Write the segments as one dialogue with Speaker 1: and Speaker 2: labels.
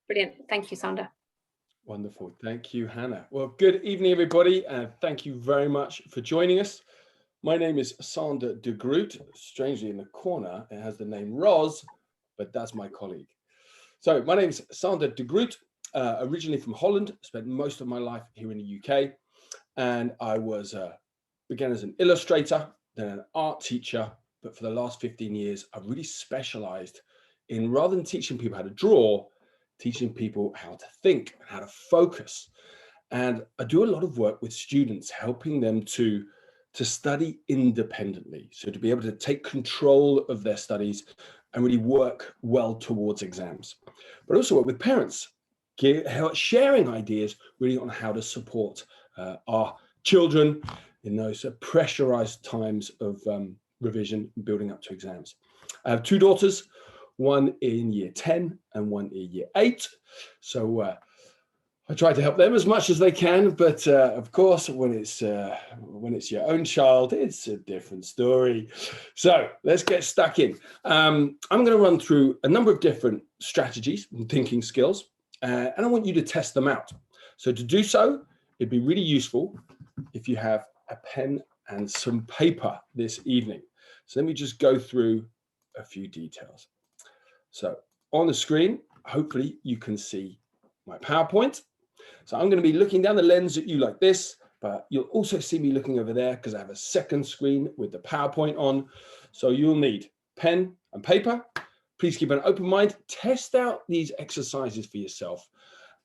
Speaker 1: Brilliant. Thank you, Sander.
Speaker 2: Wonderful. Thank you, Hannah. Well, good evening, everybody, and thank you very much for joining us. My name is Sander de Groot. Strangely, in the corner, it has the name Roz, but that's my colleague. So my name is Sander de Groot, originally from Holland, spent most of my life here in the UK, and I began as an illustrator, then an art teacher, but for the last 15 years, I've really specialized in, rather than teaching people how to draw, teaching people how to think, how to focus. And I do a lot of work with students, helping them to study independently. So to be able to take control of their studies and really work well towards exams. But also work with parents, sharing ideas really on how to support our children in those pressurized times of revision building up to exams. I have two daughters, one in year 10 and one in year 8. So I try to help them as much as they can, but of course, when it's your own child, it's a different story. So let's get stuck in. I'm going to run through a number of different strategies and thinking skills, and I want you to test them out. So to do so, it'd be really useful if you have a pen and some paper this evening. So let me just go through a few details. So on the screen, hopefully you can see my PowerPoint. So I'm going to be looking down the lens at you like this, but you'll also see me looking over there because I have a second screen with the PowerPoint on. So you'll need pen and paper. Please keep an open mind, test out these exercises for yourself,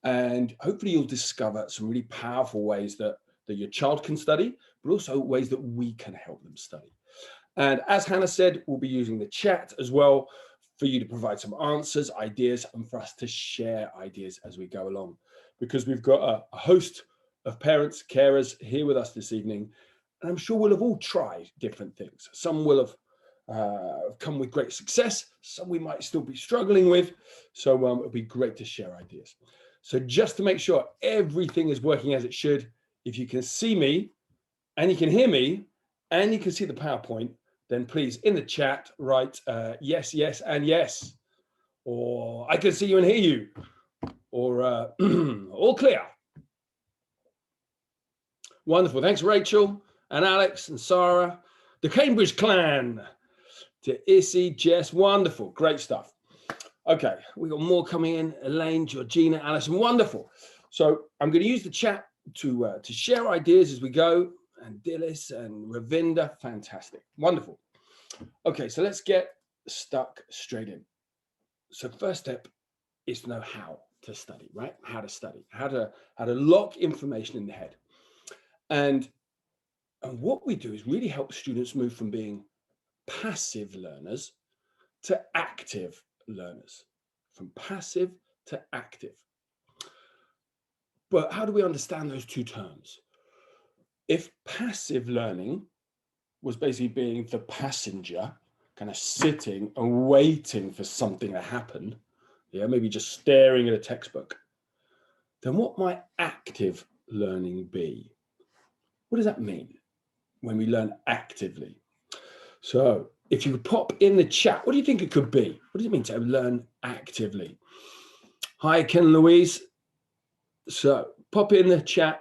Speaker 2: and hopefully you'll discover some really powerful ways that your child can study, but also ways that we can help them study. And as Hannah said, we'll be using the chat as well for you to provide some answers, ideas, and for us to share ideas as we go along. Because we've got a host of parents, carers here with us this evening, and I'm sure we'll have all tried different things. Some will have come with great success, some we might still be struggling with, so it'll be great to share ideas. So just to make sure everything is working as it should, if you can see me, and you can hear me, and you can see the PowerPoint, then please, in the chat, write yes, yes, and yes, or I can see you and hear you, or all clear. Wonderful. Thanks, Rachel and Alex and Sarah, the Cambridge clan, to Issy, Jess. Wonderful. Great stuff. Okay, we got more coming in. Elaine, Georgina, Alison. Wonderful. So I'm going to use the chat to share ideas as we go. And Dillis and Ravinda. Fantastic. Wonderful. Okay, so let's get stuck straight in. So first step is to know how to study, right? How to study, how to lock information in the head. And what we do is really help students move from being passive learners to active learners, from passive to active. But how do we understand those two terms? If passive learning was basically being the passenger, kind of sitting and waiting for something to happen, yeah, maybe just staring at a textbook, then what might active learning be? What does that mean when we learn actively? So if you could pop in the chat, what do you think it could be? What does it mean to learn actively? Hi, Ken Louise. So pop in the chat.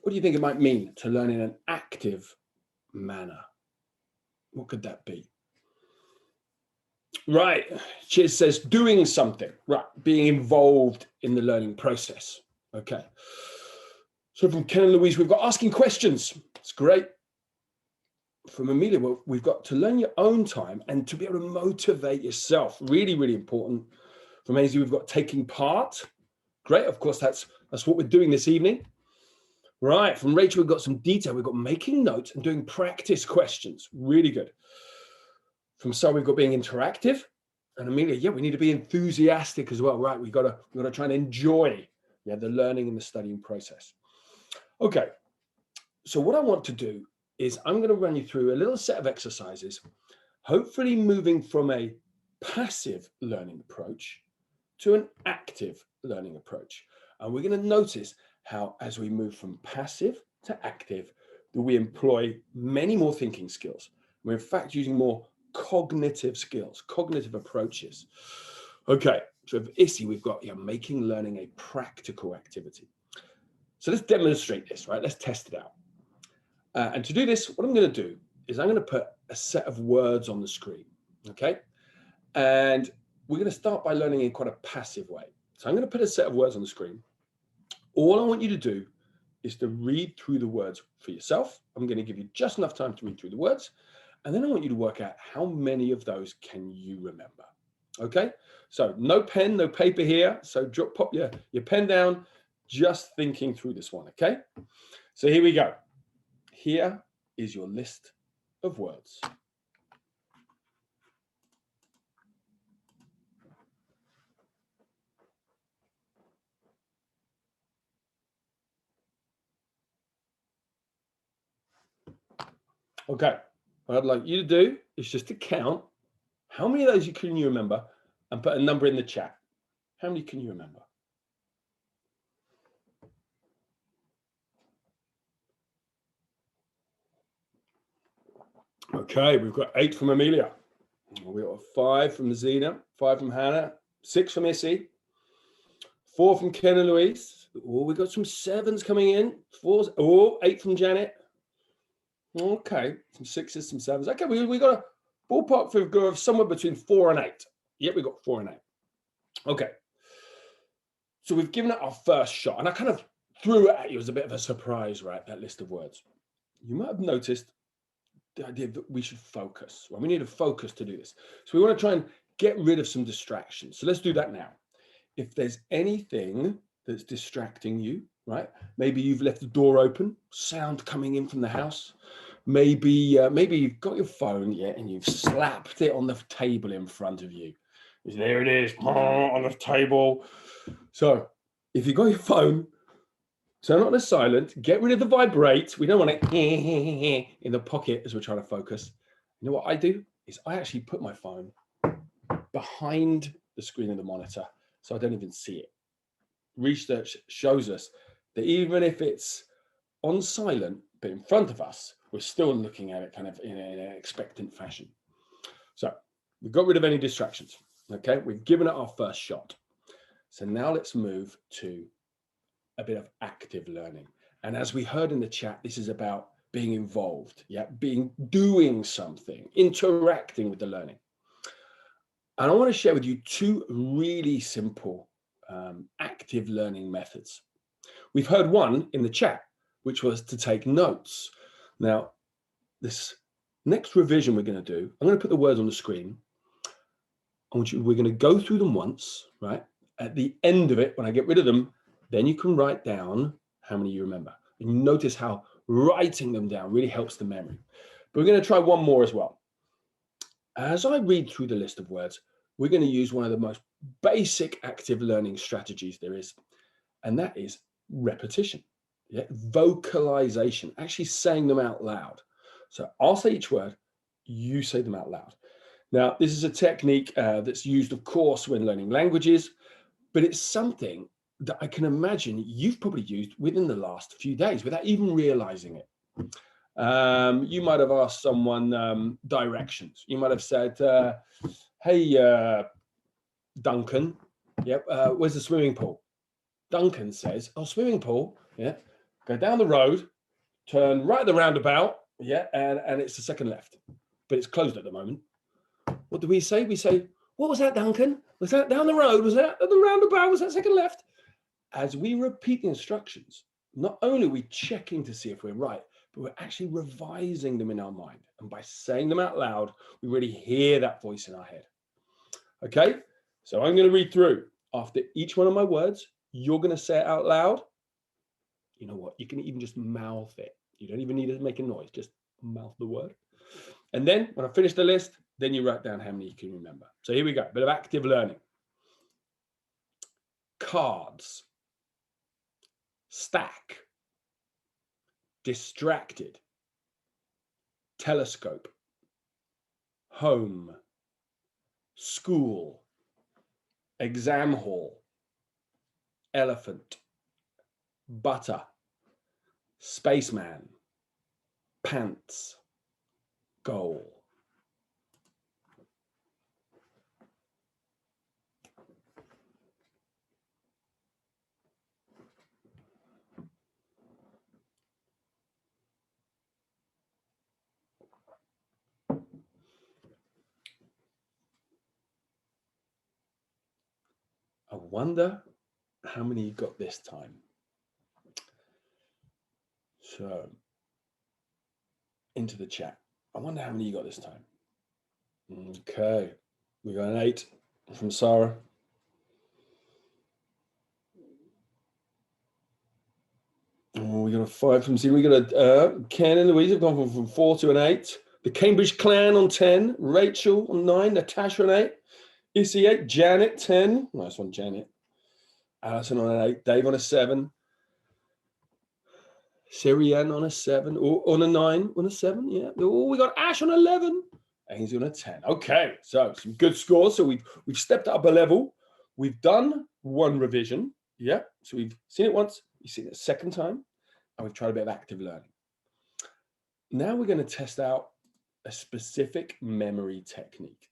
Speaker 2: What do you think it might mean to learn in an active manner? What could that be? Right, Chiz says doing something, right, being involved in the learning process. Okay, so from Ken and Louise, we've got asking questions. It's great. From Amelia, well, we've got to learn your own time and to be able to motivate yourself. Really, really important. From Maisie, we've got taking part. Great, of course, that's what we're doing this evening. Right, from Rachel, we've got some detail. We've got making notes and doing practice questions. Really good. From Sarah, we've got being interactive. And Amelia, yeah, we need to be enthusiastic as well, right? We've got to try and enjoy the learning and the studying process. Okay, so what I want to do is I'm going to run you through a little set of exercises, hopefully moving from a passive learning approach to an active learning approach. And we're going to notice how, as we move from passive to active, that we employ many more thinking skills. We're in fact using more cognitive skills, cognitive approaches. Okay, So with ISSI, we've got making learning a practical activity. So let's demonstrate this, right? Let's test it out. And to do this, what I'm going to do is I'm going to put a set of words on the screen, okay? And we're going to start by learning in quite a passive way. So I'm going to put a set of words on the screen. All I want you to do is to read through the words for yourself. I'm going to give you just enough time to read through the words. And then I want you to work out how many of those can you remember. Okay, so no pen, no paper here. So pop your pen down, just thinking through this one, okay? So here we go. Here is your list of words. Okay, what I'd like you to do is just to count how many of those can you remember and put a number in the chat. How many can you remember? Okay, we've got 8 from Amelia. We've got 5 from Zena, 5 from Hannah, 6 from Issy, 4 from Ken and Louise. Oh, we got some 7s coming in. 8 from Janet. Okay, some 6s, some 7s. Okay, we got a ballpark figure of somewhere between 4 and 8. Yep, we got 4 and 8. Okay, so we've given it our first shot, and I kind of threw it at you as a bit of a surprise, right? That list of words. You might have noticed the idea that we should focus. Well, we need to focus to do this. So we want to try and get rid of some distractions. So let's do that now. If there's anything that's distracting you, right? Maybe you've left the door open, sound coming in from the house. Maybe you've got your phone, and you've slapped it on the table in front of you. There it is, on the table. So if you've got your phone, turn it on as silent, get rid of the vibrate. We don't want it in the pocket as we're trying to focus. You know what I do is I actually put my phone behind the screen of the monitor so I don't even see it. Research shows us that even if it's on silent, but in front of us, we're still looking at it kind of in an expectant fashion. So we've got rid of any distractions. Okay, we've given it our first shot. So now let's move to a bit of active learning. And as we heard in the chat, this is about being involved, doing something, interacting with the learning. And I want to share with you 2 really simple active learning methods. We've heard one in the chat, which was to take notes. Now, this next revision we're going to do, I'm going to put the words on the screen. We're going to go through them once, right? At the end of it, when I get rid of them, then you can write down how many you remember. And you notice how writing them down really helps the memory. But we're going to try one more as well. As I read through the list of words, we're going to use one of the most basic active learning strategies there is, and that is repetition, vocalization, actually saying them out loud. So I'll say each word, you say them out loud. Now, this is a technique that's used, of course, when learning languages, but it's something that I can imagine you've probably used within the last few days without even realizing it. You might have asked someone directions. You might have said, hey, Duncan, where's the swimming pool? Duncan says, oh, swimming pool, go down the road, turn right at the roundabout, and it's the second left, but it's closed at the moment. What do we say? We say, what was that, Duncan? Was that down the road? Was that at the roundabout? Was that second left? As we repeat the instructions, not only are we checking to see if we're right, but we're actually revising them in our mind. And by saying them out loud, we really hear that voice in our head. Okay, so I'm going to read through. After each one of my words, you're going to say it out loud. You know what? You can even just mouth it. You don't even need to make a noise. Just mouth the word. And then when I finish the list, then you write down how many you can remember. So here we go. A bit of active learning. Cards. Stack. Distracted. Telescope. Home. School. Exam hall. Elephant. Butter. Spaceman. Pants. Goal. I wonder how many you got this time. So, into the chat. I wonder how many you got this time. Okay, we got an 8 from Sarah. Oh, we got a 5 from Steve. We got a Ken and Louise have gone from 4 to an 8. The Cambridge Clan on 10. Rachel on 9. Natasha on 8. Issy 8. Janet 10. Nice one, Janet. Alison on an 8. Dave on a 7. Sirianne on a 7. Oh, on a 9. On a 7. Yeah. Oh, we got Ash on 11. Ainsley on a 10. Okay, so some good scores. So we've stepped up a level. We've done one revision. Yeah. So we've seen it once. We've seen it a second time. And we've tried a bit of active learning. Now we're going to test out a specific memory technique.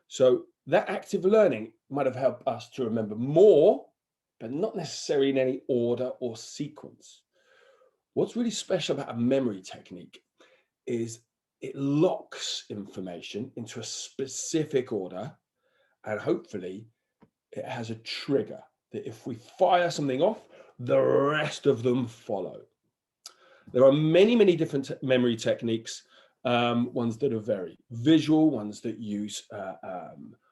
Speaker 2: So that active learning might have helped us to remember more, but not necessarily in any order or sequence. What's really special about a memory technique is it locks information into a specific order, and hopefully it has a trigger that if we fire something off, the rest of them follow. There are many, many different memory techniques, ones that are very visual, ones that use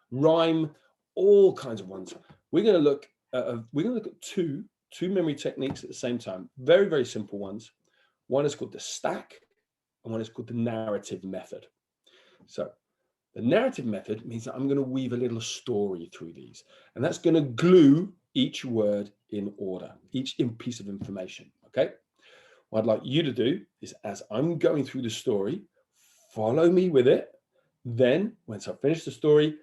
Speaker 2: rhyme, all kinds of ones. We're going to look at two memory techniques at the same time. Very, very simple ones. One is called the stack, and one is called the narrative method. So the narrative method means that I'm going to weave a little story through these, and that's going to glue each word in order, each piece of information. Okay. What I'd like you to do is, as I'm going through the story, follow me with it. Then, once I've finished the story,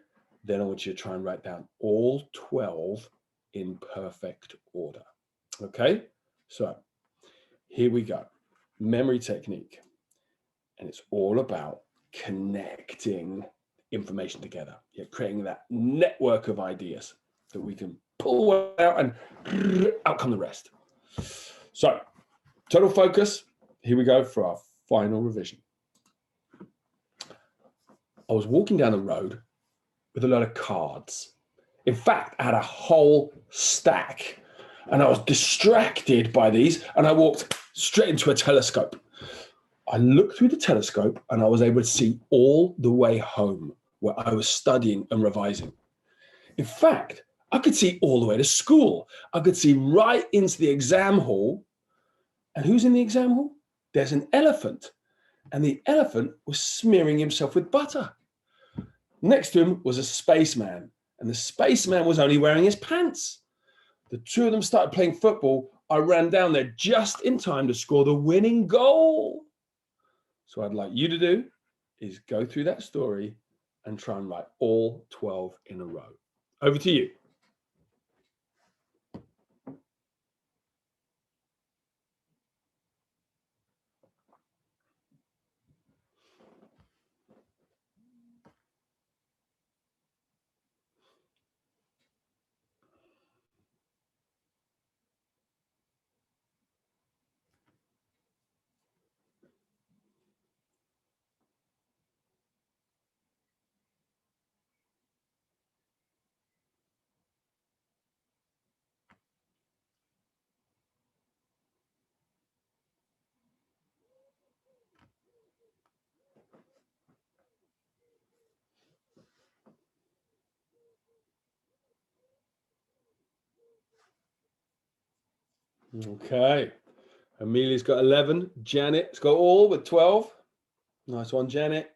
Speaker 2: then I want you to try and write down all 12 in perfect order. Okay? So, here we go. Memory technique. And it's all about connecting information together. You're creating that network of ideas that we can pull out and out come the rest. So, total focus. Here we go for our final revision. I was walking down the road with a lot of cards. In fact, I had a whole stack, and I was distracted by these, and I walked straight into a telescope. I looked through the telescope, and I was able to see all the way home where I was studying and revising. In fact, I could see all the way to school. I could see right into the exam hall. And who's in the exam hall? There's an elephant. And the elephant was smearing himself with butter. Next to him was a spaceman. And the spaceman was only wearing his pants. The two of them started playing football. I ran down there just in time to score the winning goal. So what I'd like you to do is go through that story and try and write all 12 in a row. Over to you. Okay. Amelia's got 11. Janet's got all with 12. Nice one, Janet.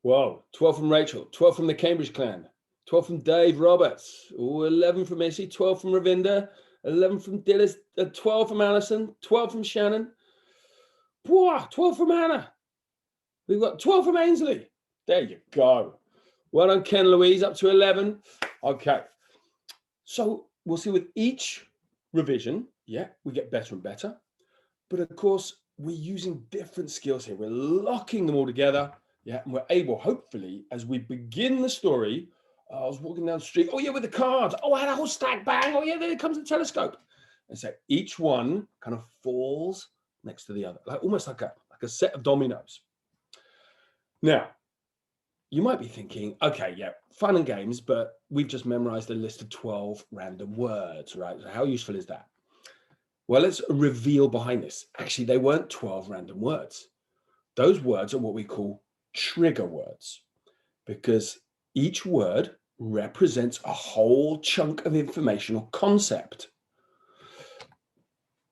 Speaker 2: Whoa, 12 from Rachel, 12 from the Cambridge Clan, 12 from Dave Roberts, 11 from Missy, 12 from Ravinda, 11 from Dillis, 12 from Alison, 12 from Shannon, 12 from Hannah. We've got 12 from Ainsley. There you go. Well done, Ken Louise, up to 11. Okay. So we'll see with each revision, yeah, we get better and better. But of course, we're using different skills here. We're locking them all together. Yeah, and we're able, hopefully, as we begin the story, I was walking down the street. Oh, yeah, with the cards. Oh, I had a whole stack, bang. Oh, yeah, there comes the telescope. And so each one kind of falls next to the other, like almost like a set of dominoes. Now, you might be thinking, okay, yeah, fun and games, but we've just memorized a list of 12 random words, right? So how useful is that? Well, let's reveal behind this. Actually, they weren't 12 random words. Those words are what we call trigger words, because each word represents a whole chunk of information or concept.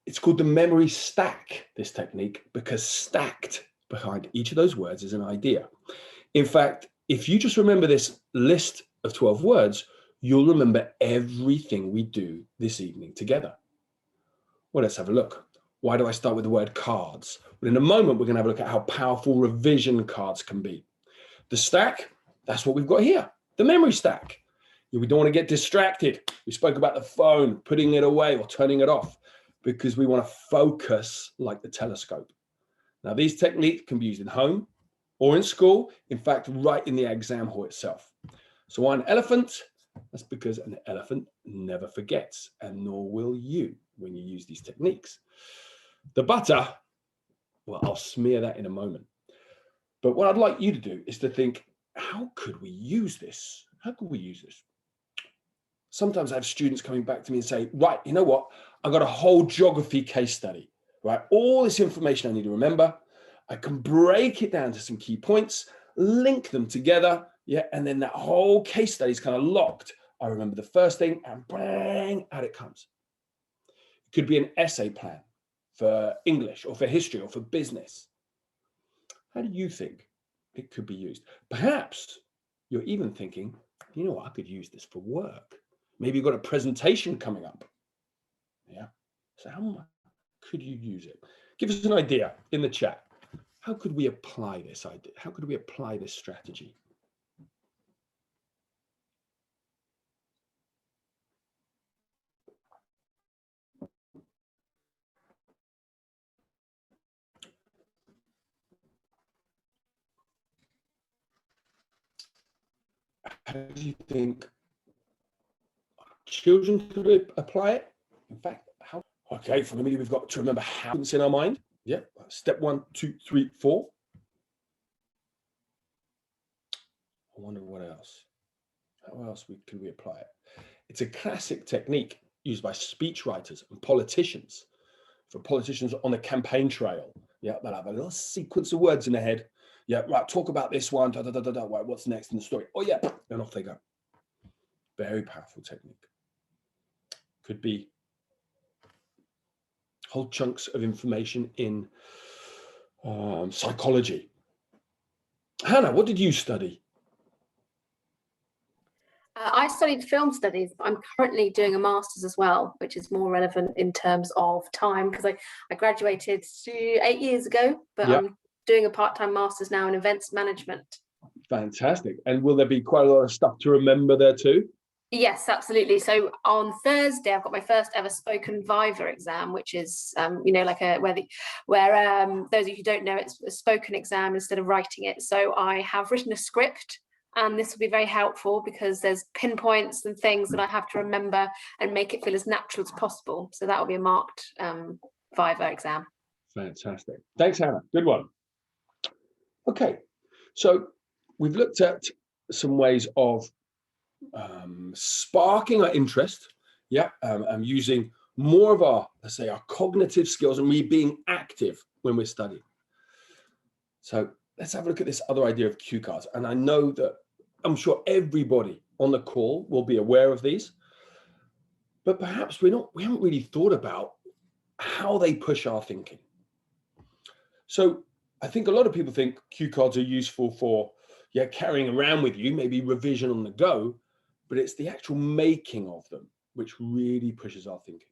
Speaker 2: It's called the memory stack, this technique, because stacked behind each of those words is an idea. In fact, if you just remember this list of 12 words, you'll remember everything we do this evening together. Well, let's have a look. Why do I start with the word cards? Well, in a moment, we're going to have a look at how powerful revision cards can be. The stack, that's what we've got here, the memory stack. We don't want to get distracted. We spoke about the phone, putting it away or turning it off, because we want to focus like the telescope. Now, these techniques can be used in home or in school, in fact, right in the exam hall itself. So why an elephant? That's because an elephant never forgets, and nor will you when you use these techniques. The butter, well, I'll smear that in a moment. But what I'd like you to do is to think, how could we use this? How could we use this? Sometimes I have students coming back to me and say, right, you know what? I've got a whole geography case study, right? All this information I need to remember. I can break it down to some key points, link them together, yeah, and then that whole case study is kind of locked. I remember the first thing and bang, out it comes. It could be an essay plan for English or for history or for business. How do you think it could be used? Perhaps you're even thinking, you know what, I could use this for work. Maybe you've got a presentation coming up. Yeah. So how could you use it? Give us an idea in the chat. How could we apply this idea? How could we apply this strategy? How do you think children could apply it? In fact, how? Okay, for the media, we've got to remember how it's in our mind. Yeah. Step 1, 2, 3, 4. I wonder what else. How else can we apply it? It's a classic technique used by speech writers and politicians. For politicians on the campaign trail, yeah, they'll have a little sequence of words in their head. Yeah, right, talk about this one, da, da, da, da, da. Right, what's next in the story? Oh, yeah, and off they go. Very powerful technique. Could be whole chunks of information in psychology. Hannah, what did you study?
Speaker 1: I studied film studies, but I'm currently doing a master's as well, which is more relevant in terms of time, because I graduated 8 years ago, but yep. I'm doing a part-time master's now in events management.
Speaker 2: Fantastic. And will there be quite a lot of stuff to remember there too?
Speaker 1: Yes, absolutely. So on Thursday, I've got my first ever spoken Viva exam, which is, like where those of you who don't know, it's a spoken exam instead of writing it. So I have written a script, and this will be very helpful because there's pinpoints and things that I have to remember and make it feel as natural as possible. So that will be a marked Viva exam.
Speaker 2: Fantastic. Thanks, Hannah. Good one. Okay, so we've looked at some ways of sparking our interest, using more of our, let's say, our cognitive skills and being active when we're studying. So let's have a look at this other idea of cue cards. And I know that I'm sure everybody on the call will be aware of these, but perhaps we haven't really thought about how they push our thinking. So I think a lot of people think cue cards are useful for carrying around with you, maybe revision on the go, but it's the actual making of them which really pushes our thinking.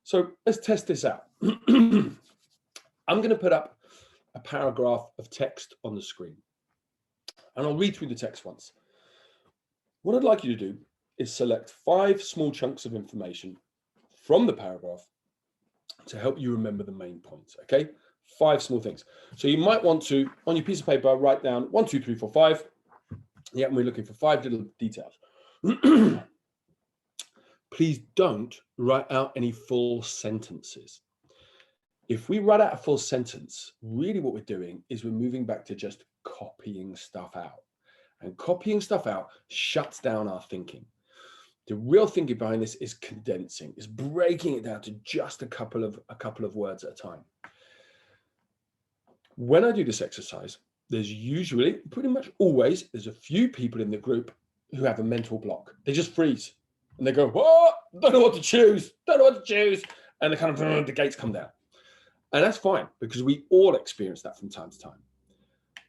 Speaker 2: So let's test this out. I'm going to put up a paragraph of text on the screen, and I'll read through the text once. What I'd like you to do is select 5 small chunks of information from the paragraph to help you remember the main points, okay? 5 small things. So you might want to, on your piece of paper, write down 1, 2, 3, 4, 5. Yeah, and we're looking for 5 little details. Please don't write out any full sentences. If we write out a full sentence, really what we're doing is we're moving back to just copying stuff out. And copying stuff out shuts down our thinking. The real thinking behind this is condensing, is breaking it down to just a couple of words at a time. When I do this exercise, there's usually, pretty much always, there's a few people in the group who have a mental block. They just freeze and they go, "What? Don't know what to choose. Don't know what to choose." And the kind of the gates come down. And that's fine, because we all experience that from time to time.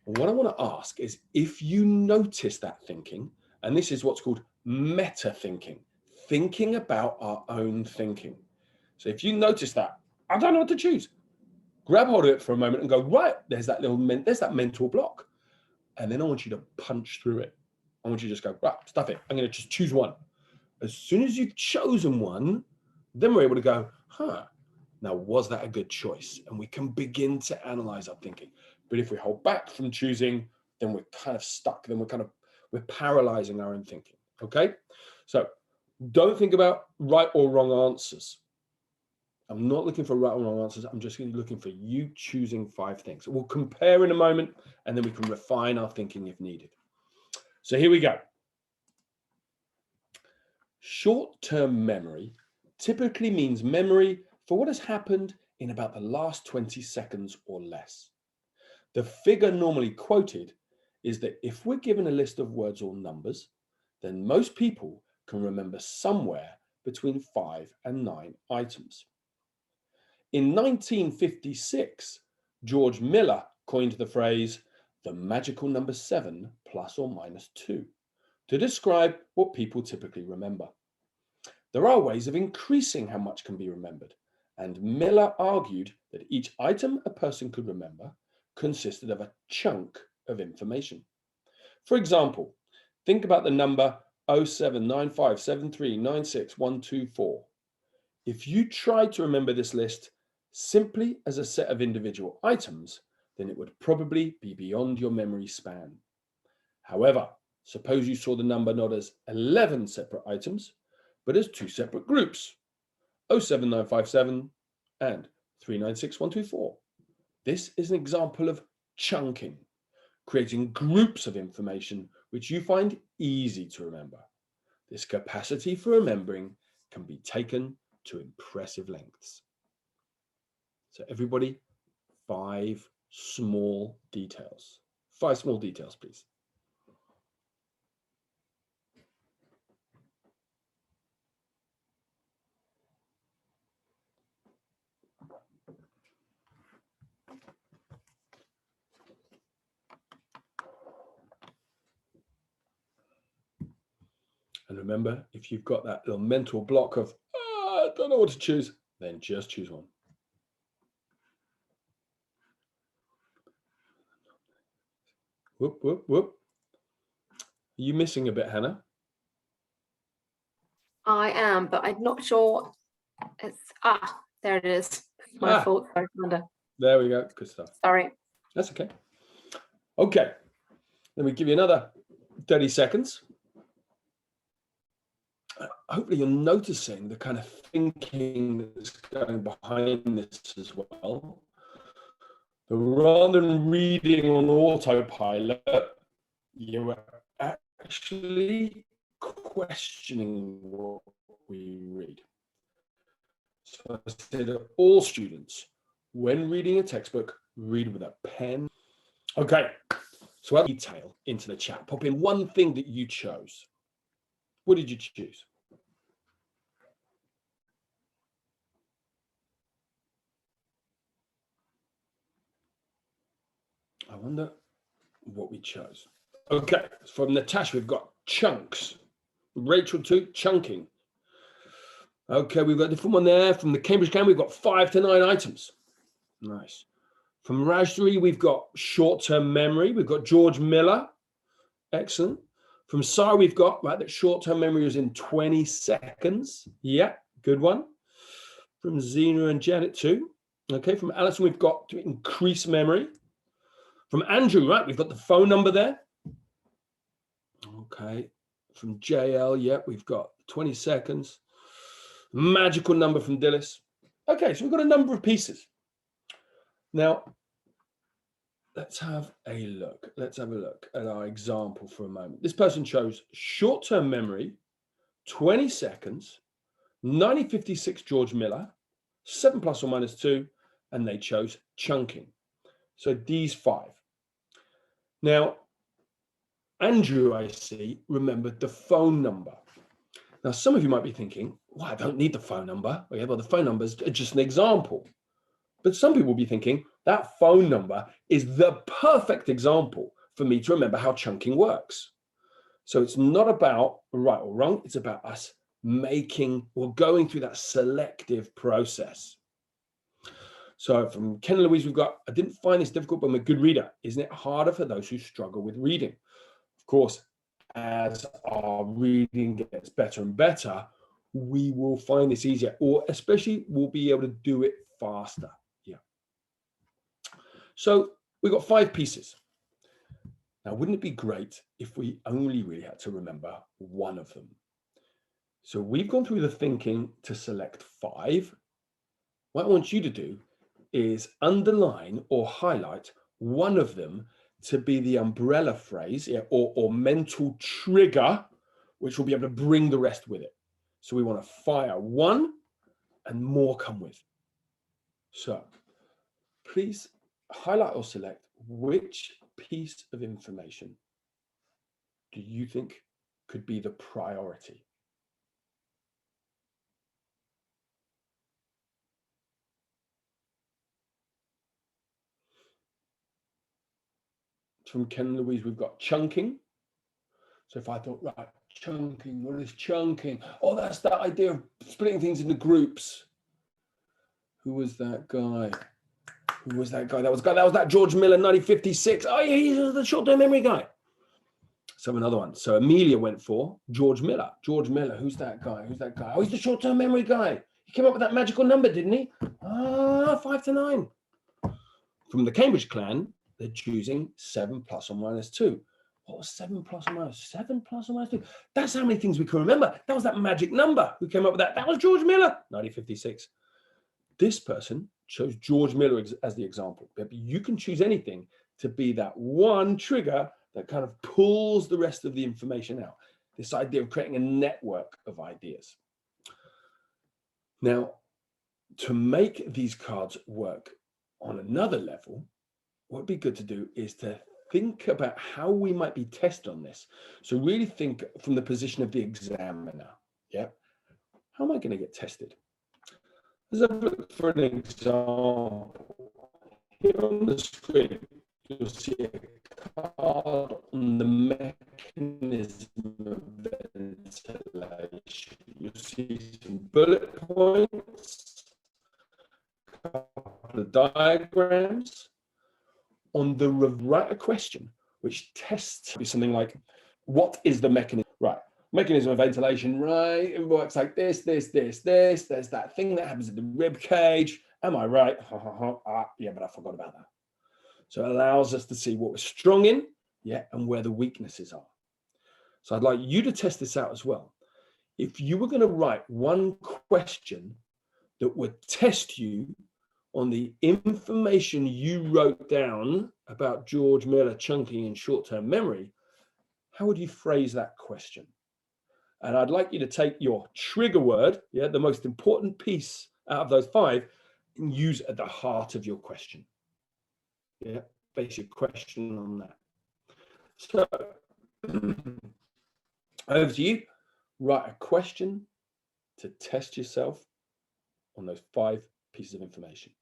Speaker 2: And what I want to ask is, if you notice that thinking, and this is what's called meta thinking, thinking about our own thinking. So if you notice that, I don't know what to choose, grab hold of it for a moment and go, right, there's that mental block. And then I want you to punch through it. I want you to just go, right, stuff it. I'm going to just choose one. As soon as you've chosen one, then we're able to go, now was that a good choice? And we can begin to analyze our thinking. But if we hold back from choosing, then we're kind of stuck. Then we're paralyzing our own thinking. Okay? So don't think about right or wrong answers. I'm not looking for right or wrong answers. I'm just looking for you choosing 5 things. We'll compare in a moment, and then we can refine our thinking if needed. So here we go. Short-term memory typically means memory for what has happened in about the last 20 seconds or less. The figure normally quoted is that if we're given a list of words or numbers, then most people can remember somewhere between 5 and 9 items. In 1956, George Miller coined the phrase, the magical number 7 plus or minus 2, to describe what people typically remember. There are ways of increasing how much can be remembered, and Miller argued that each item a person could remember consisted of a chunk of information. For example, think about the number 079573961124. If you tried to remember this list simply as a set of individual items, then it would probably be beyond your memory span. However, suppose you saw the number not as 11 separate items, but as 2 separate groups, 07957 and 396124. This is an example of chunking, creating groups of information which you find easy to remember. This capacity for remembering can be taken to impressive lengths. So everybody, 5 small details. 5 small details, please. And remember, if you've got that little mental block of, I don't know what to choose, then just choose one. Whoop, whoop, whoop. Are you missing a bit, Hannah?
Speaker 1: I am, but I'm not sure. There it is. My fault. Sorry, Amanda.
Speaker 2: There we go. Good stuff.
Speaker 1: Sorry.
Speaker 2: That's okay. Okay. Let me give you another 30 seconds. Hopefully you're noticing the kind of thinking that's going behind this as well. But rather than reading on autopilot, you're actually questioning what we read. So I say to all students, when reading a textbook, read with a pen. Okay, so add detail into the chat. Pop in one thing that you chose. What did you choose? I wonder what we chose. Okay, from Natasha, we've got chunks. Rachel too, chunking. Okay, we've got a different one there. From the Cambridge Can, we've got 5 to 9 items. Nice. From Rajri, we've got short-term memory. We've got George Miller. Excellent. From Sarah, we've got, right, that short-term memory was in 20 seconds. Yeah, good one. From Zena and Janet too. Okay, from Alison, we've got to increase memory. From Andrew, right, we've got the phone number there. Okay, from JL, yeah, we've got 20 seconds. Magical number from Dillis. Okay, so we've got a number of pieces. Now, let's have a look. Let's have a look at our example for a moment. This person chose short-term memory, 20 seconds, 1956 George Miller, 7 plus or minus 2, and they chose chunking. So these 5. Now, Andrew, I see, remembered the phone number. Now, some of you might be thinking, well, I don't need the phone number. Well, yeah, well, the phone number is just an example. But some people will be thinking, that phone number is the perfect example for me to remember how chunking works. So it's not about right or wrong. It's about us making or going through that selective process. So from Ken and Louise, we've got, I didn't find this difficult, but I'm a good reader. Isn't it harder for those who struggle with reading? Of course, as our reading gets better and better, we will find this easier, or especially we'll be able to do it faster. Yeah. So we've got 5 pieces. Now, wouldn't it be great if we only really had to remember one of them? So we've gone through the thinking to select 5. What I want you to do is underline or highlight one of them to be the umbrella phrase, yeah, or mental trigger, which will be able to bring the rest with it. So we want to fire one and more come with. So please highlight or select which piece of information do you think could be the priority? From Ken and Louise, we've got chunking. So if I thought, right, chunking, what is chunking? Oh, that's that idea of splitting things into groups. Who was that guy? Who was that guy? That was that George Miller, 1956. Oh, yeah, he's the short-term memory guy. So another one. So Amelia went for George Miller. George Miller, who's that guy? Who's that guy? Oh, he's the short-term memory guy. He came up with that magical number, didn't he? 5 to 9. From the Cambridge clan, they're choosing 7 plus or minus 2. What was 7 plus or minus? 7 plus or minus 2. That's how many things we can remember. That was that magic number. Who came up with that? That was George Miller, 1956. This person chose George Miller as the example. But you can choose anything to be that one trigger that kind of pulls the rest of the information out. This idea of creating a network of ideas. Now, to make these cards work on another level, what would be good to do is to think about how we might be tested on this. So really think from the position of the examiner. Yeah. How am I going to get tested? Let's have a look for an example. Here on the screen, you'll see a card on the mechanism of ventilation. You'll see some bullet points, a couple of diagrams. On the write a question which tests something like, what is the mechanism? Right, mechanism of ventilation, right? It works like this. There's that thing that happens in the rib cage. Am I right? Yeah, but I forgot about that. So it allows us to see what we're strong in, yeah, and where the weaknesses are. So I'd like you to test this out as well. If you were going to write one question that would test you on the information you wrote down about George Miller chunking and short-term memory, how would you phrase that question? And I'd like you to take your trigger word, yeah, the most important piece out of those 5, and use at the heart of your question. Yeah, base your question on that. So over to you. Write a question to test yourself on those 5 pieces of information.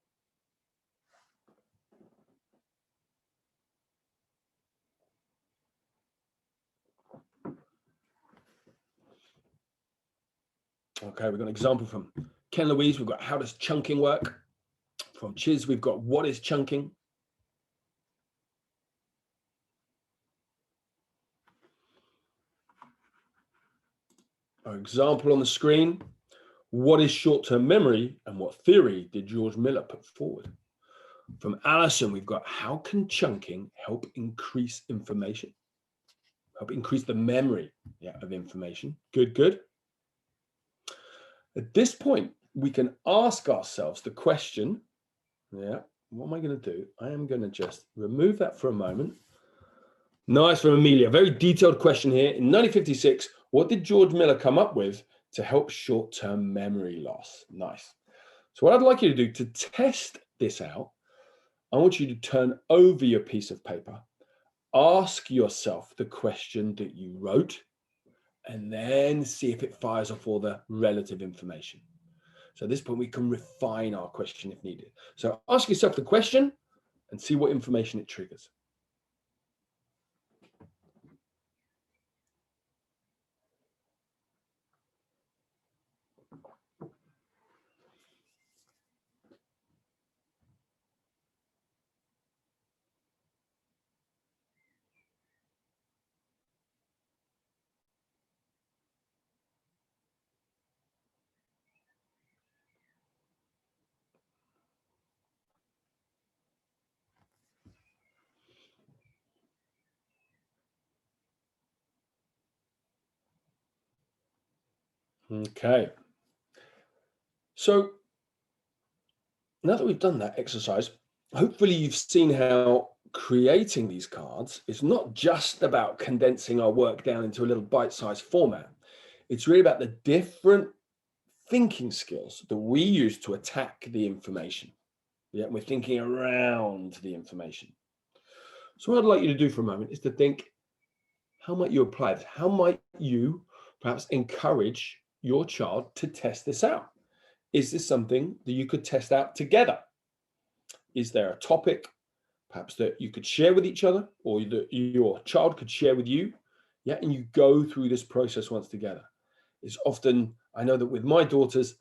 Speaker 2: Okay, we've got an example from Ken Louise. We've got how does chunking work? From Chiz, we've got what is chunking? Our example on the screen, what is short-term memory and what theory did George Miller put forward? From Alison, we've got how can chunking help increase information? Help increase the memory, yeah, of information. Good, good. At this point, we can ask ourselves the question, yeah, what am I going to do? I am going to just remove that for a moment. Nice from Amelia. Very detailed question here. In 1956, what did George Miller come up with to help short-term memory loss? Nice. So what I'd like you to do to test this out, I want you to turn over your piece of paper, ask yourself the question that you wrote, and then see if it fires off all the relative information. So at this point, we can refine our question if needed. So ask yourself the question and see what information it triggers. Okay. So now that we've done that exercise, hopefully you've seen how creating these cards is not just about condensing our work down into a little bite-sized format. It's really about the different thinking skills that we use to attack the information. Yeah, we're thinking around the information. So what I'd like you to do for a moment is to think, how might you apply this? How might you perhaps encourage your child to test this out? Is this something that you could test out together? Is there a topic perhaps that you could share with each other, or that your child could share with you? Yeah, and you go through this process once together. It's often, I know that with my daughters,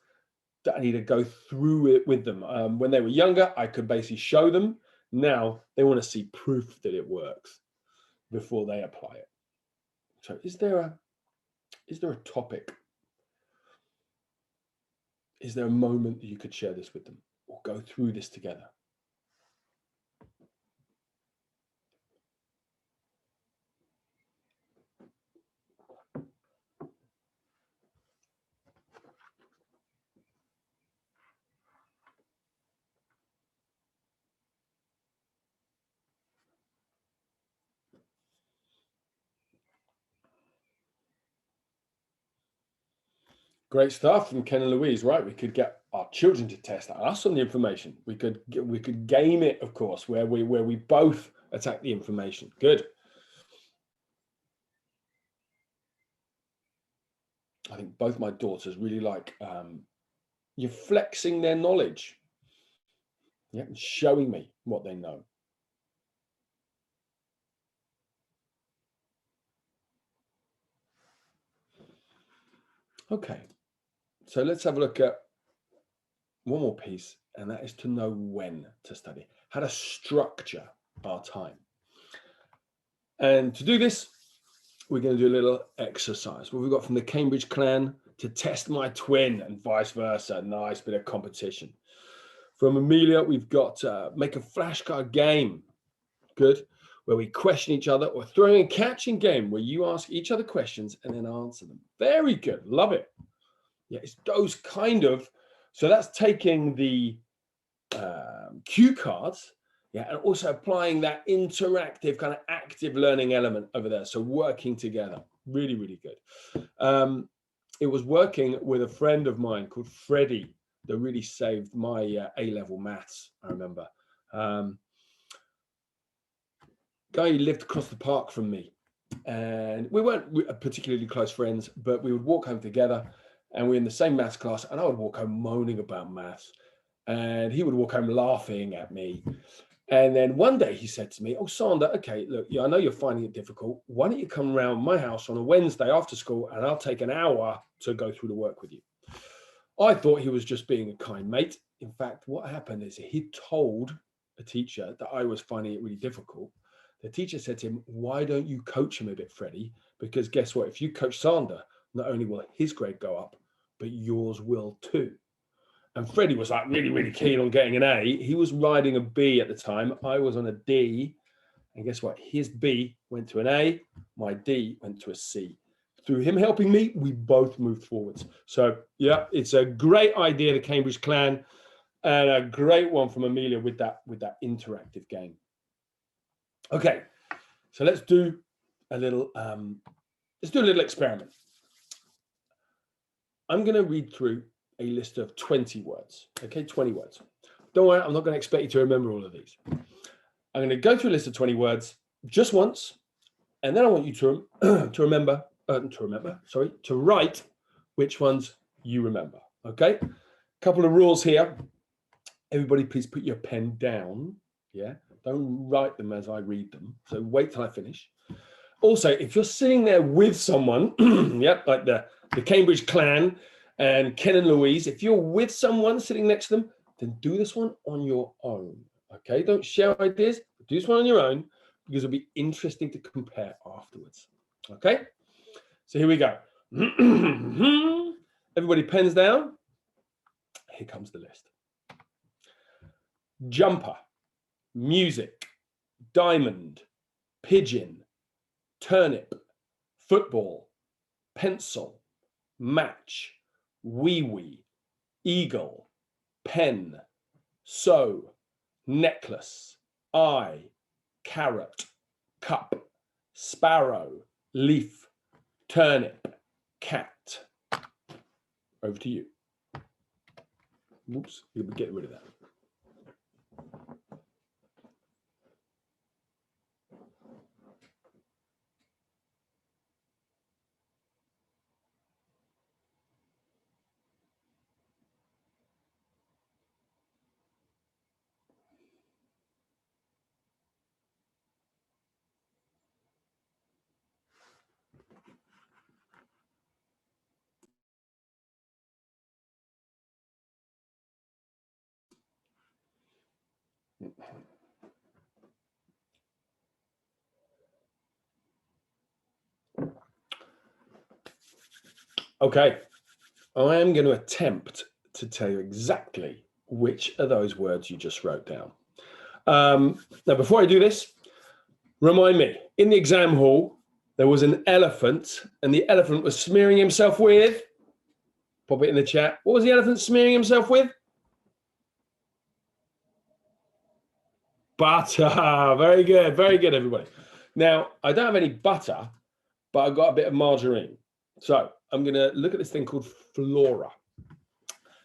Speaker 2: that I need to go through it with them. When they were younger, I could basically show them. Now they want to see proof that it works before they apply it. So is there a topic? Is there a moment that you could share this with them or go through this together? Great stuff from Ken and Louise, right? We could get our children to test us on the information. We could game it, of course, where we both attack the information. Good. I think both my daughters really like you're flexing their knowledge. Yeah, and showing me what they know. Okay, so let's have a look at one more piece, and that is to know when to study, how to structure our time. And to do this, we're going to do a little exercise. What we've got from the Cambridge clan, to test my twin, and vice versa. Nice bit of competition. From Amelia, we've got make a flashcard game. Good. Where we question each other, or throwing a catching game where you ask each other questions and then answer them. Very good. Love it. Yeah, it's those kind of, so that's taking the cue cards, yeah, and also applying that interactive kind of active learning element over there. So working together, really, really good. It was working with a friend of mine called Freddie that really saved my A-level maths, I remember. Guy lived across the park from me, and we weren't particularly close friends, but we would walk home together, and we were in the same maths class, and I would walk home moaning about maths, and he would walk home laughing at me. And then one day he said to me, "Oh, Sander, okay, look, I know you're finding it difficult. Why don't you come around my house on a Wednesday after school, and I'll take an hour to go through the work with you." I thought he was just being a kind mate. In fact, what happened is he told a teacher that I was finding it really difficult. The teacher said to him, "Why don't you coach him a bit, Freddie? Because guess what? If you coach Sander, not only will his grade go up, but yours will too." And Freddie was like really, really keen on getting an A. He was riding a B at the time. I was on a D. And guess what? His B went to an A. My D went to a C. Through him helping me, we both moved forwards. So yeah, it's a great idea, the Cambridge clan. And a great one from Amelia with that interactive game. Okay, so let's do a little experiment. I'm going to read through a list of 20 words. Okay, 20 words. Don't worry, I'm not going to expect you to remember all of these. I'm going to go through a list of 20 words just once, and then I want you to write which ones you remember. Okay, couple of rules here. Everybody, please put your pen down. Yeah, don't write them as I read them. So wait till I finish. Also, if you're sitting there with someone, yep, like the Cambridge clan and Ken and Louise, if you're with someone sitting next to them, then do this one on your own. Okay, don't share ideas. Do this one on your own because it'll be interesting to compare afterwards. Okay, so here we go. Everybody, pens down. Here comes the list. Jumper, music, diamond, pigeon, turnip, football, pencil, match, wee-wee, eagle, pen, sew, necklace, eye, carrot, cup, sparrow, leaf, turnip, cat. Over to you. Whoops, you'll get rid of that. Okay, I am going to attempt to tell you exactly which of those words you just wrote down. Now, before I do this, remind me, in the exam hall, there was an elephant, and the elephant was smearing himself with, pop it in the chat. What was the elephant smearing himself with? Butter. Very good, everybody. Now, I don't have any butter, but I've got a bit of margarine. So I'm going to look at this thing called flora.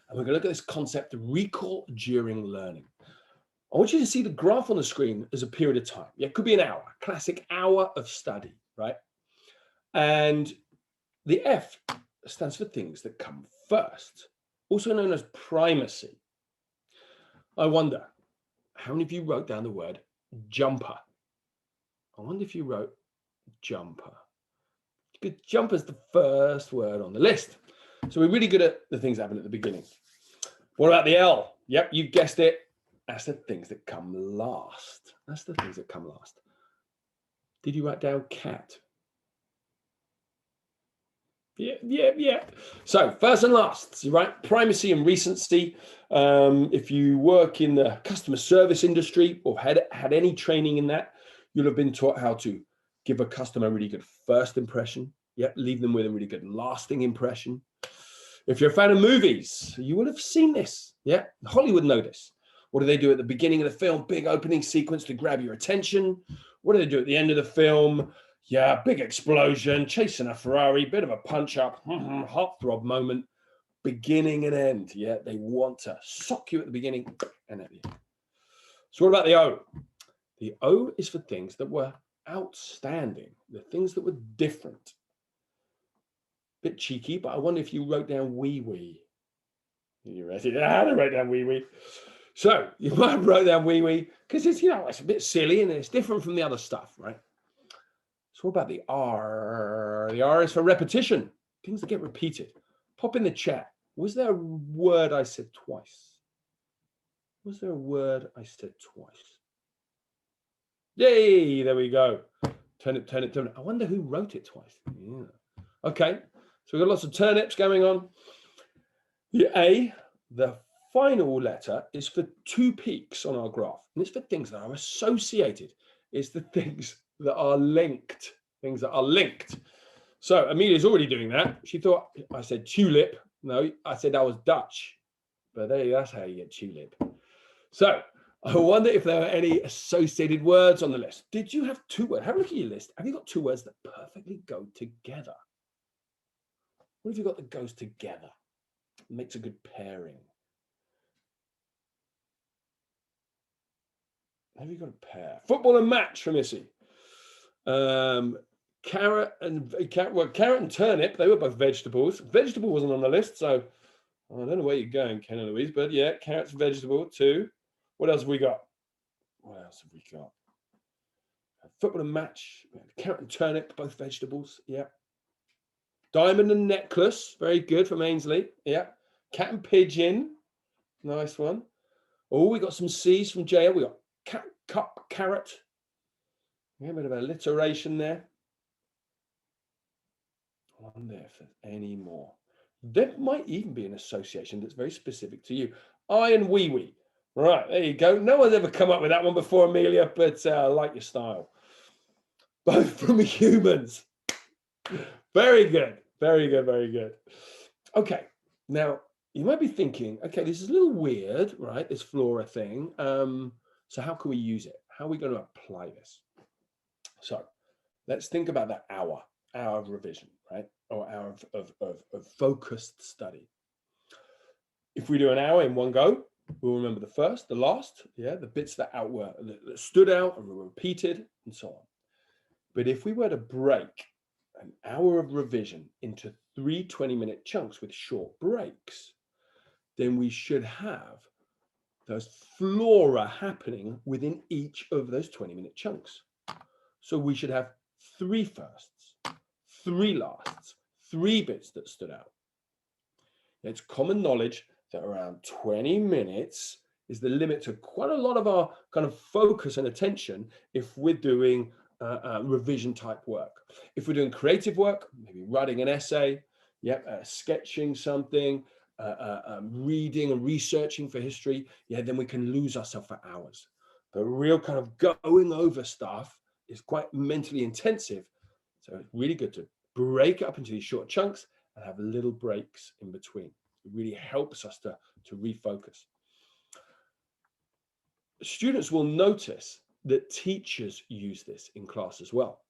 Speaker 2: And we're going to look at this concept of recall during learning. I want you to see the graph on the screen as a period of time. Yeah, it could be an hour, classic hour of study, right? And the F stands for things that come first, also known as primacy. I wonder, how many of you wrote down the word jumper? I wonder if you wrote jumper. Because jumper is the first word on the list. So we're really good at the things that happen at the beginning. What about the L? Yep, you guessed it. That's the things that come last. That's the things that come last. Did you write down cat? Yeah. So first and last, right? Primacy and recency. If you work in the customer service industry or had any training in that, you'll have been taught how to give a customer a really good first impression. Yep, leave them with a really good lasting impression. If you're a fan of movies, you will have seen this. Yeah, Hollywood know this. What do they do at the beginning of the film? Big opening sequence to grab your attention. What do they do at the end of the film? Yeah, big explosion, chasing a Ferrari, bit of a punch-up, heartthrob moment, beginning and end. Yeah, they want to sock you at the beginning and at the end. So what about the O? The O is for things that were outstanding, the things that were different. Bit cheeky, but I wonder if you wrote down wee-wee. You ready? I had to write down wee-wee. So you might have wrote down wee-wee because it's, it's a bit silly and it's different from the other stuff, right? So what about the R? The R is for repetition, things that get repeated. Pop in the chat. Was there a word I said twice? Was there a word I said twice? Yay, there we go. Turn it. I wonder who wrote it twice. Yeah. Okay, so we've got lots of turnips going on. The A, the final letter, is for two peaks on our graph. And it's for things that are associated. It's the things that are linked. Things that are linked. So Amelia's already doing that. She thought I said tulip. No, I said I was Dutch. but that's how you get tulip. So I wonder if there are any associated words on the list. Did you have 2 words? Have a look at your list. Have you got 2 words that perfectly go together? What have you got that goes together? It makes a good pairing. Have you got a pair? Football and match from Missy. Carrot and turnip, they were both vegetables. Vegetable wasn't on the list, so I don't know where you're going, Ken and Louise, but yeah, carrot's vegetable too. What else have we got? Football and match, carrot and turnip, both vegetables. Yeah. Diamond and necklace, very good from Ainsley. Yeah. Cat and pigeon, nice one. Oh, we got some C's from JL. We got cat, cup, carrot. Yeah, a bit of alliteration there. I wonder if there's any more. There might even be an association that's very specific to you. I and wee wee. Right, there you go. No one's ever come up with that one before, Amelia, but I like your style. Both from humans. Very good. Very good. Very good. Okay. Now, you might be thinking, okay, this is a little weird, right? This flora thing. So how can we use it? How are we going to apply this? So let's think about that hour of revision, right? Or hour of focused study. If we do an hour in one go, we'll remember the first, the last, yeah, the bits that stood out and were repeated and so on. But if we were to break an hour of revision into 3 20-minute chunks with short breaks, then we should have those flora happening within each of those 20-minute chunks. So we should have 3 firsts, 3 lasts, 3 bits that stood out. It's common knowledge that around 20 minutes is the limit to quite a lot of our kind of focus and attention if we're doing revision type work. If we're doing creative work, maybe writing an essay, sketching something, reading and researching for history, then we can lose ourselves for hours. The real kind of going over stuff is quite mentally intensive. So it's really good to break it up into these short chunks and have little breaks in between. It really helps us to refocus. Students will notice that teachers use this in class as well.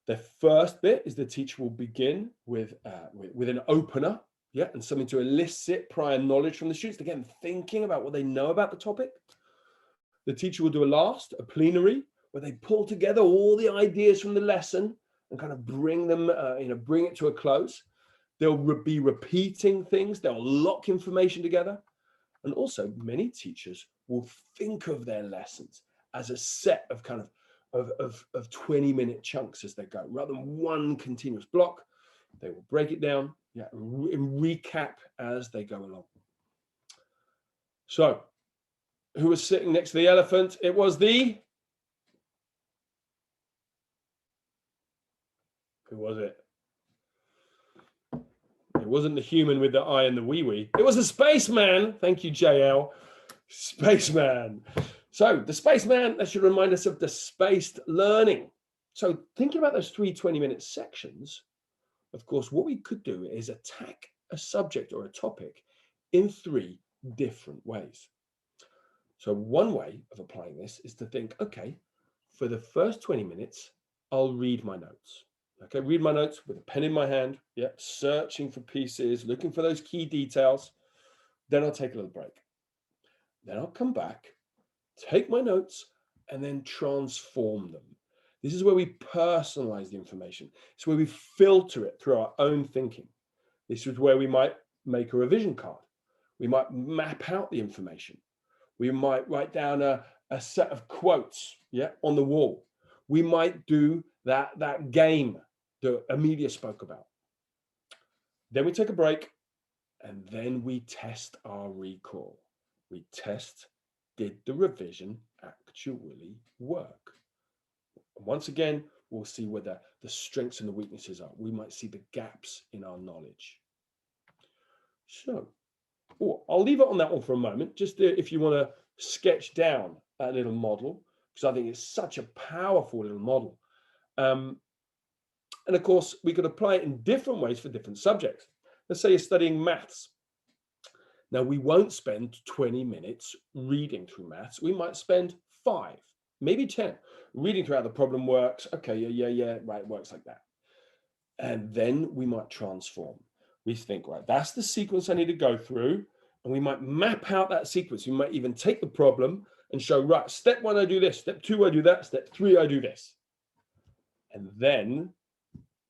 Speaker 2: The first bit is the teacher will begin with an opener, and something to elicit prior knowledge from the students to get them thinking about what they know about the topic. The teacher will do a plenary, where they pull together all the ideas from the lesson and kind of bring them, bring it to a close. They'll be repeating things. They'll lock information together. And also many teachers will think of their lessons as a set of kind of 20-minute chunks as they go, rather than one continuous block. They will break it down, and recap as they go along. So who was sitting next to the elephant? It was who was it? It wasn't the human with the eye and the wee-wee. It was the spaceman. Thank you, JL. Spaceman. So the spaceman, that should remind us of the spaced learning. So thinking about those 3 20-minute sections, of course, what we could do is attack a subject or a topic in 3 different ways. So one way of applying this is to think, okay, for the first 20 minutes, I'll read my notes. Okay, read my notes with a pen in my hand, searching for pieces, looking for those key details. Then I'll take a little break. Then I'll come back, take my notes, and then transform them. This is where we personalize the information. It's where we filter it through our own thinking. This is where we might make a revision card. We might map out the information. We might write down a set of quotes, on the wall. We might do that game that Amelia spoke about. Then we take a break, and then we test our recall. We test, did the revision actually work? And once again, we'll see whether the strengths and the weaknesses are. We might see the gaps in our knowledge. So, I'll leave it on that one for a moment, just if you want to sketch down that little model, because I think it's such a powerful little model. And of course, we could apply it in different ways for different subjects. Let's say you're studying maths. Now, we won't spend 20 minutes reading through maths. We might spend 5, maybe 10, reading through how the problem works. Okay, yeah, right, it works like that. And then we might transform. We think, right, that's the sequence I need to go through. And we might map out that sequence. We might even take the problem and show, right, step 1, I do this. Step 2, I do that. Step 3, I do this. And then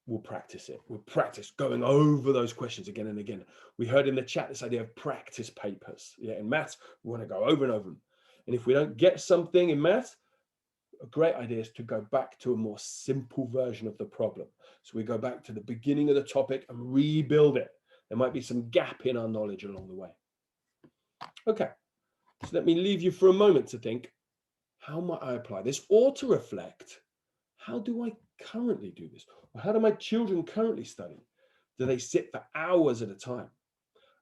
Speaker 2: we'll practice it. We'll practice going over those questions again and again. We heard in the chat this idea of practice papers. Yeah, in maths, we want to go over and over them. And if we don't get something in maths, a great idea is to go back to a more simple version of the problem. So we go back to the beginning of the topic and rebuild it. There might be some gap in our knowledge along the way. Okay, so let me leave you for a moment to think, how might I apply this? Or to reflect, how do I currently do this? Or how do my children currently study? Do they sit for hours at a time?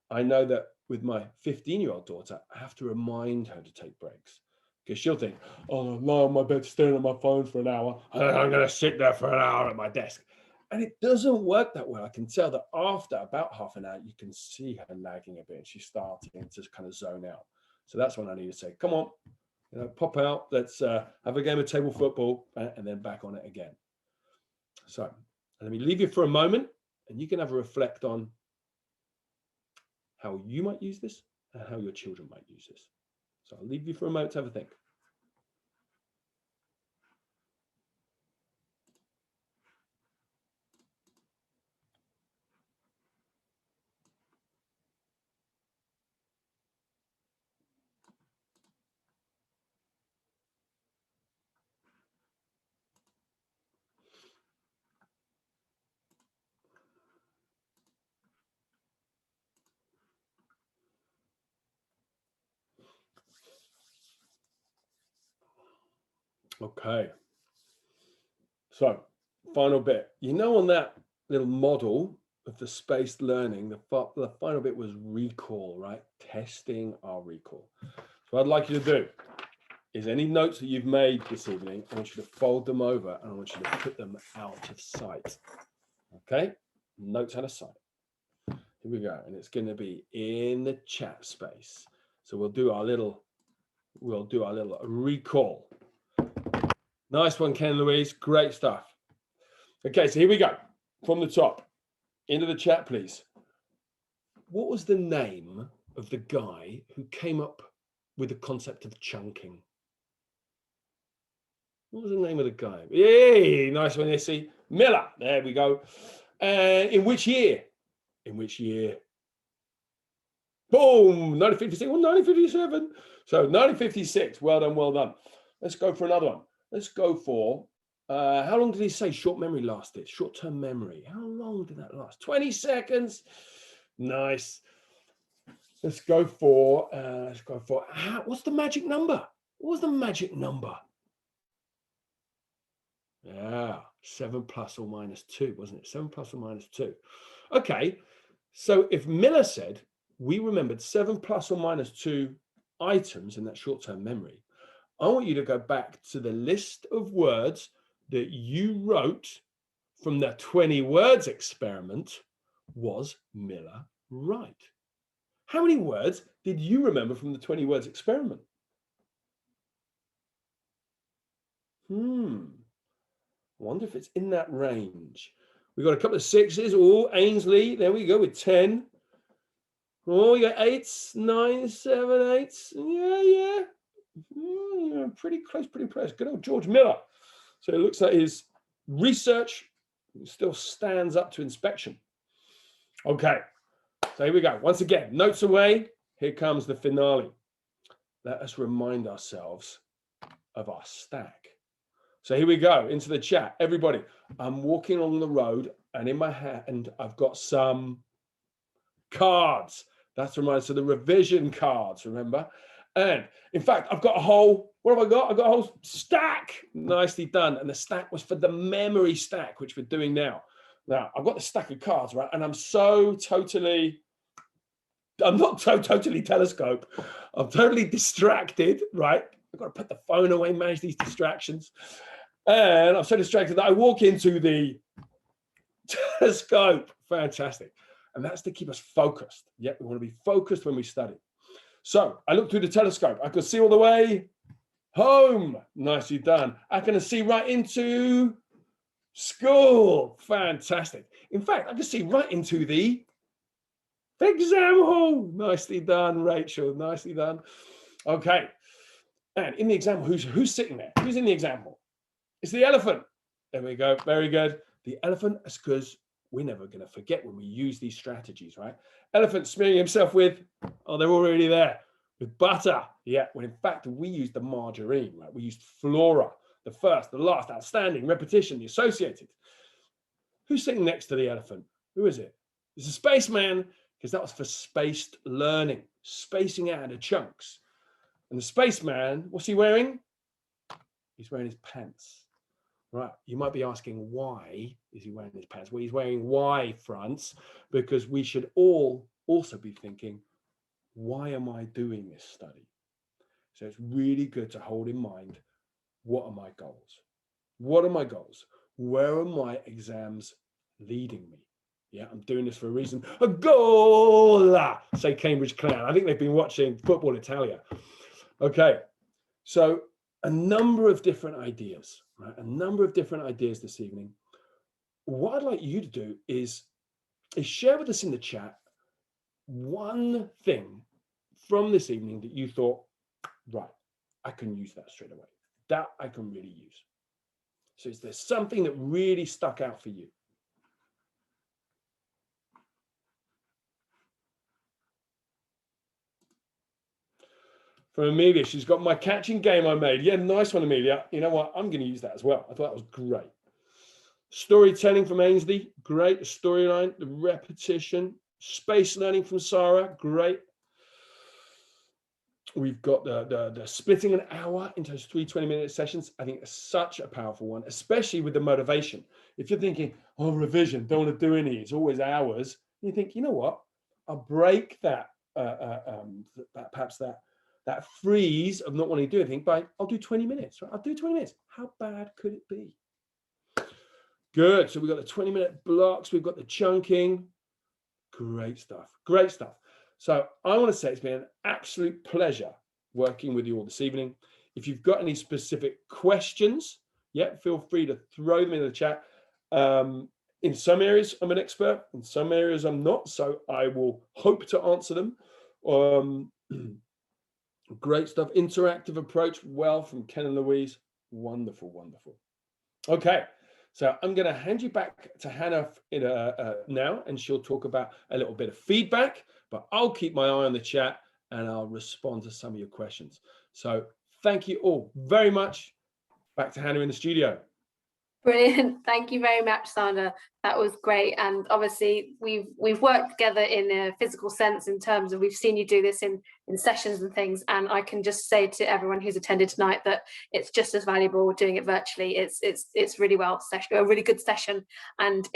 Speaker 2: I know that with my 15-year-old daughter, I have to remind her to take breaks, because she'll think, oh, I'll lie on my bed staring at my phone for an hour, and then I'm going to sit there for an hour at my desk. And it doesn't work that way. I can tell that after about half an hour, you can see her lagging a bit, and she's starting to kind of zone out. So that's when I need to say, come on, pop out, let's have a game of table football, and then back on it again. So let me leave you for a moment, and you can have a reflect on how you might use this and how your children might use this. So I'll leave you for a moment to have a think. Okay, so final bit. On that little model of the spaced learning, the final bit was recall, right? Testing our recall. So what I'd like you to do is any notes that you've made this evening, I want you to fold them over and I want you to put them out of sight. Okay, notes out of sight. Here we go, and it's going to be in the chat space. So we'll do our little recall. Nice one, Ken Louise. Great stuff. Okay, so here we go. From the top, into the chat, please. What was the name of the guy who came up with the concept of chunking? What was the name of the guy? Yay, nice one, Issy. Miller. There we go. In which year? In which year? Boom, 1956 or 1957. So 1956. Well done, well done. Let's go for another one. Let's go for, how long did he say short memory lasted? Short-term memory. How long did that last? 20 seconds. Nice. Let's go for, what's the magic number? What was the magic number? Yeah, 7 plus or minus 2, wasn't it? 7 plus or minus 2. Okay, so if Miller said we remembered 7 plus or minus 2 items in that short-term memory, I want you to go back to the list of words that you wrote from the 20 words experiment. Was Miller right? How many words did you remember from the 20 words experiment? I wonder if it's in that range. We've got a couple of 6s. Oh, Ainsley, there we go with 10. Oh, we got 8s, 9s, 7, 8s. Yeah. Pretty close, pretty impressed. Good old George Miller. So it looks like his research still stands up to inspection. Okay, so here we go. Once again, notes away. Here comes the finale. Let us remind ourselves of our stack. So here we go, into the chat. Everybody, I'm walking along the road and in my hand, I've got some cards. That's reminded us of the revision cards, remember? And in fact, I've got a whole, what have I got? I've got a whole stack. Nicely done. And the stack was for the memory stack, which we're doing now. Now, I've got the stack of cards, right? And I'm not so totally telescope. I'm totally distracted, right? I've got to put the phone away, manage these distractions. And I'm so distracted that I walk into the telescope. Fantastic. And that's to keep us focused. Yeah, we want to be focused when we study. So I looked through the telescope. I could see all the way home. Nicely done. I can see right into school. Fantastic. In fact, I can see right into the exam hall. Nicely done, Rachel. Nicely done. Okay. And in the exam, who's sitting there? Who's in the exam hall? It's the elephant. There we go. Very good. The elephant is because we're never going to forget when we use these strategies, right? Elephant smearing himself with, oh, they're already there, with butter. Yeah, when in fact we used the margarine, right? We used flora, the first, the last, outstanding, repetition, the associated. Who's sitting next to the elephant? Who is it? It's a spaceman, because that was for spaced learning, spacing out into chunks. And the spaceman, what's he wearing? He's wearing his pants. Right, you might be asking, why is he wearing his pants? Well, he's wearing Y fronts because we should all also be thinking, why am I doing this study? So it's really good to hold in mind, what are my goals? What are my goals? Where are my exams leading me? Yeah, I'm doing this for a reason. A goal, say Cambridge Clown. I think they've been watching Football Italia. Okay, so a number of different ideas, right? A number of different ideas this evening. What I'd like you to do is share with us in the chat one thing from this evening that you thought, right, I can use that straight away. That I can really use. So is there something that really stuck out for you? From Amelia, she's got my catching game I made. Yeah, nice one, Amelia. You know what? I'm going to use that as well. I thought that was great. Storytelling from Ainsley, great. The storyline, the repetition. Space learning from Sarah, great. We've got the splitting an hour into 3 20-minute sessions. I think it's such a powerful one, especially with the motivation. If you're thinking, oh, revision, don't want to do any, it's always hours. You think, you know what? I'll break that, perhaps that freeze of not wanting to do anything by, I'll do 20 minutes, right? I'll do 20 minutes. How bad could it be? Good. So we've got the 20-minute blocks. We've got the chunking. Great stuff. Great stuff. So I want to say it's been an absolute pleasure working with you all this evening. If you've got any specific questions, yeah, feel free to throw them in the chat. In some areas, I'm an expert. In some areas, I'm not. So I will hope to answer them. Great stuff. Interactive approach. Well, from Ken and Louise. Wonderful, wonderful. Okay. So I'm going to hand you back to Hannah now, and she'll talk about a little bit of feedback, but I'll keep my eye on the chat and I'll respond to some of your questions. So thank you all very much. Back to Hannah in the studio.
Speaker 1: Brilliant. Thank you very much, Sandra. That was great. And obviously we've worked together in a physical sense, in terms of we've seen you do this in sessions and things. And I can just say to everyone who's attended tonight that it's just as valuable doing it virtually. It's really a really good session. And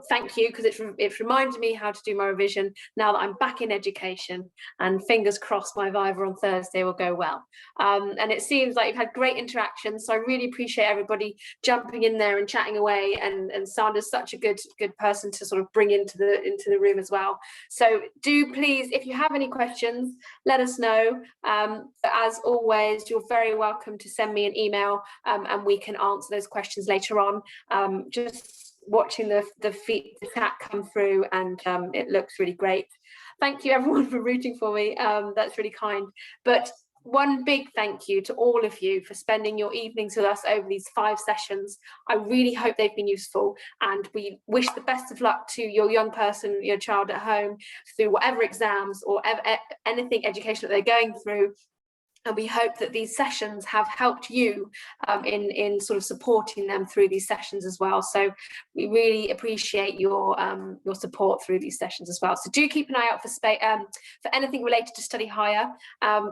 Speaker 1: thank you, because it's reminded me how to do my revision now that I'm back in education, and fingers crossed my Viva on Thursday will go well. And it seems like you've had great interactions. So I really appreciate everybody jumping in there and chatting away, and Sandra's such a good person to sort of bring into the room as well. So do please, if you have any questions, let us know. As always, you're very welcome to send me an email, and we can answer those questions later on. Just watching the chat come through, and it looks really great. Thank you everyone for rooting for me. That's really kind. But one big thank you to all of you for spending your evenings with us over these 5 sessions. I really hope they've been useful, and we wish the best of luck to your young person, your child at home, through whatever exams or anything educational that they're going through. And we hope that these sessions have helped you in sort of supporting them through these sessions as well. So we really appreciate your support through these sessions as well. So do keep an eye out for space, for anything related to Study Higher.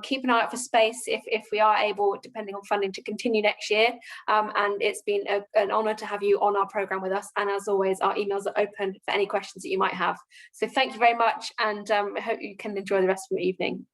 Speaker 1: Keep an eye out for space if we are able, depending on funding, to continue next year. And it's been an honour to have you on our programme with us. And as always, our emails are open for any questions that you might have. So thank you very much, and I hope you can enjoy the rest of your evening.